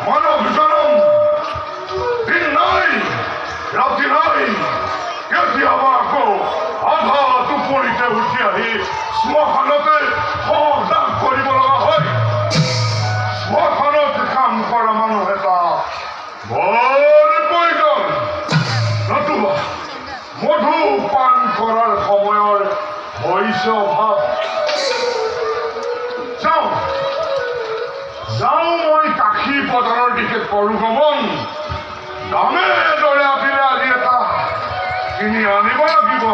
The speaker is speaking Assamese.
মানৱ জনম দিন নাই ৰাতি নাই কেতিয়াবা আকৌ আধা টোপনিতে উঠি আহি শ্মশানতে সদাগ কৰিব লগা হয়। শ্মশানত কাম কৰা মানুহ এটা বৰ প্ৰয়োজন, নতুবা মধু পান কৰাৰ সময়ৰ হৈছে অভাৱ। যাওঁ মই কাশী পথাৰৰ দিশে কৰো গমন। দামে দৰে আপিলে আজি এটা কিনি আনিব লাগিব।